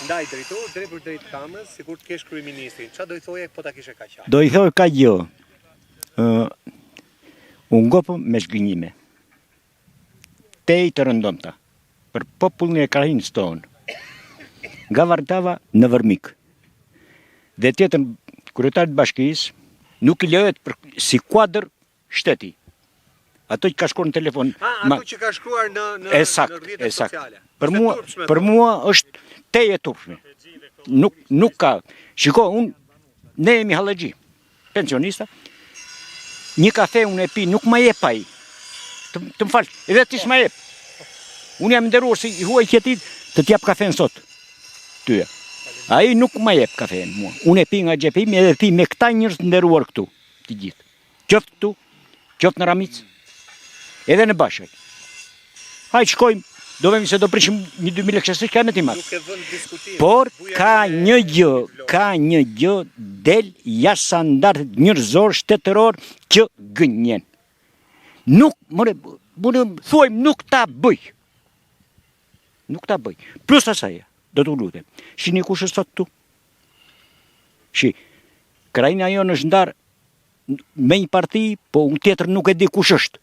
Ndaj drejtor, drejt për drejt kamës, sikur të kesh kryeministrin. Çfarë do i thoje po ta kishe kaq qartë? Do i thoj ka gjë. Unë ngopëm me zgënjime. Te i të rëndomta. Për popullin e krahinës tonë. Nga Vardava në Vërmik. Dhe tjetër kryetarit bashkisë nuk i lejohet si kuadër shteti. Ato që ka shkruar në telefon. Ato që ka shkruar në rrjetet sociale. Për mua është teje turpshme. Nuk ka. Shiko, ne jemi hallexhi, pensionista. Një kafe unë e pi, nuk ma jep ai. Të më fal, edhe ti s'ma jep. Unë jam nderuar si i huaj qetit të t'jap kafen sot. Tyja. Ai nuk ma jep kafen mua. Unë e pi nga xhepi im edhe pi me këta njerëz të nderuar këtu, të gjithë. Qoftë këtu, qoftë në Ramic, edhe në Bashkë. Hajde shkojmë. Do vemi se do prishim 1-2 mijë lekë, s'ka më të madh. Nuk e vën diskutim. Por ka një gjë del jashtë standardit njerëzor shtetëror që gënjen. Nuk, thuajmë nuk ta bëj. Nuk ta bëj. Plus asaj, do t'u lutem. Shihni kush është sot këtu? Krajina jonë është ndar me një parti, po unë tjetër nuk e di kush është.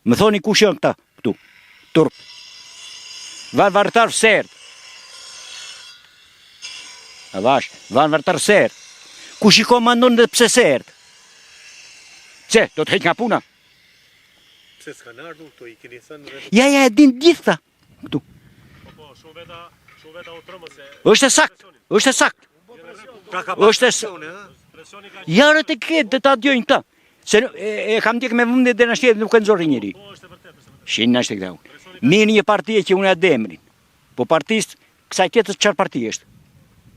Më thoni kush janë këta këtu? Turp. Vartar serd. Avash, vartar serd. Kush i komandon dhe pse serd? Pse, do të heq nga puna? Pse s'kan ardhur këtu, i keni thënë vetë. Ja, e din gjitha këtu. Po, shuveta utrëmëse. Është sakt, është sakt. Pra ka Është presioni ka. Jarët e këtë të ta djojnë këta. Se e kam djekë me vëmendje dhe në shtetë nuk e nëzori njëri. Po, është e vërtetë. Shinë në shtë këta unë. Mirë një partije që unë e demrin. Po partist, kësaj tjetës qarë partije është?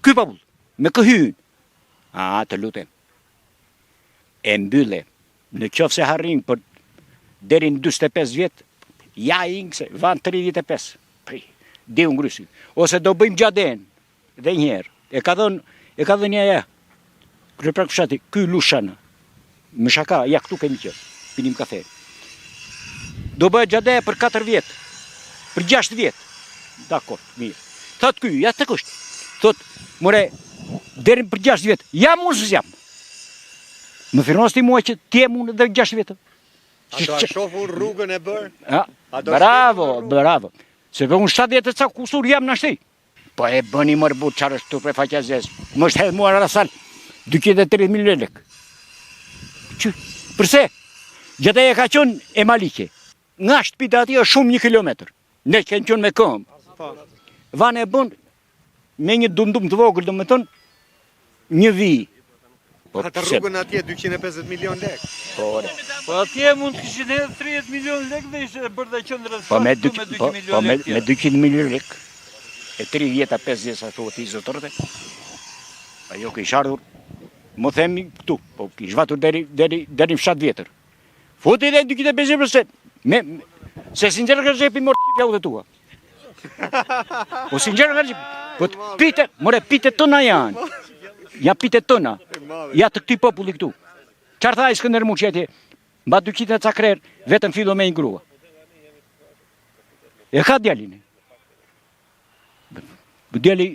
Ky popull, me këhyën. Të lutem. E mbylle, në qofë se harrin për derin 25 vjetë, ja ingse, van 35. Di unë ngrysi. Ose do bëjmë gjaden, dhe njerë. E ka dhënë ja. Kërë pra këshati, ky lushanë. Më shaka, ja këtu kemi qërë, pinim kafe. Do bëjë gjade për 4 vjetë, për 6 vjetë. Dakor, mirë. Thotë ky, ja të kështë. Thotë, more, derin për 6 vjetë, jam unë së jam. Më firmos ti mua që t'jem unë dhe 6 vjetë. A do a shofur rrugën e bërë? Bravo. Se për unë 7 vjetë ca kusur jam në shti. Po e bëni mërbut qarë është turpe faqja zezë. Më është hedhë mua rasal, 230.000 lekë. Përse? Gjata e ka qënë e Malike. Nga shtëpita ati është shumë 1 kilometër. Ne kënë qënë me këmë. Vanë e bënë me një dundum të vogël, do me tënë, një vi. Ata rrugën atje 250 milion lekë. Po atje mund të kishin edhe 30 milion lekë dhe ishte bërë dhe qëndrën Po me me 200 milion lekë. Me 200 milion lekë. E 3 vjeta, 5 vjeta, thua ti zotërte. Ajo kishë ardhur, më themi këtu, po kishë vatur deri në 7 vjetër. Futi dhe 250 se sinqerë nga gjepi morë të pjau dhe tua. Po sinqerë nga gjepi. Po pite, pite tëna janë. Ja pite tëna. Ja të këti populli këtu. Qarë tha i Skënder Muqeti, mba 200 cakrer, vetëm fillo me një grua. E ka djalin. Djali,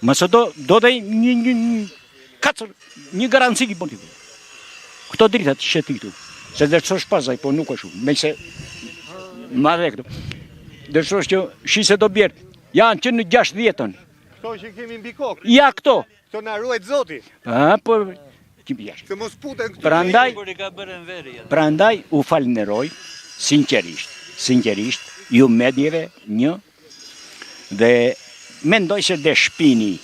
mësë do dhe një garanci ki politiku. Këto dritat sheti këtu. Se dërësosh pasaj, po nuk është shumë. Me se ma dhe këtu. Dërësosh që shi se do bjerë. Janë që në 6 vjetën. Këto që kemi mbi kokë. Ja këto. Këto na ruajt zoti. Po, kimi jashtë. Se mos puten këtu. Prandaj u falënderoj sinqerisht, ju medjeve një, dhe mendoj se dhe shpini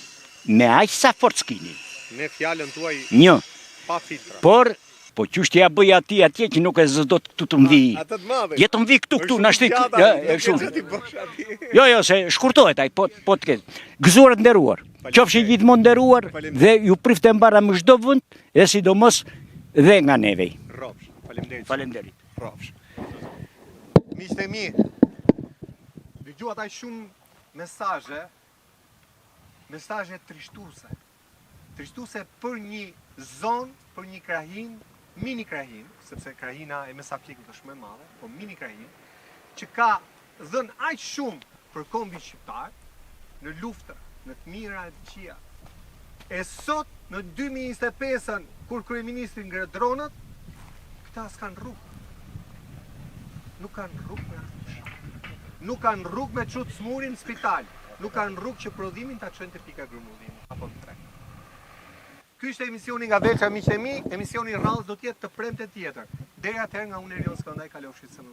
me aq sa forcë kini. Ne fjallën tuaj Një. pa filtra. Por, po qështë ja bëj atje që nuk e zëdo të të mvi. Atë të madhe. Jetë mvi këtu, në ashtik. Jo, se shkurtohet aj, po të këtë. Gëzuarët nderuar. Qofshi gjithmonë nderuar dhe ju prifte mbara më çdo vend, e sidomos dhe nga neve. Rrofsh. Faleminderit. Faleminderit. Rrofsh. Miqtë e mi, dëgjuat ai shumë mesazhe trishtuese. Trishtuese për një zonë, për një krahin, mini krahin, sepse krahina e Mesapjekut është më e madhe, po mini krahin, që ka dhënë aq shumë për kombin shqiptar në luftë në të mira e të këqija. E sot, në 2025-ën, kur kryeministri ngre dronët, këta s'kan rrugë. Nuk kanë rrugë me asnjë. Nuk kanë rrugë me çut smurin në spital. Nuk kanë rrugë që prodhimin ta çojnë te pika grumullimi apo në tren. Ky është emisioni nga Velça miq e mi, emisioni rrallës do të jetë të premte tjetër. Deri atëherë nga unë Erion Skëndaj kalofshi së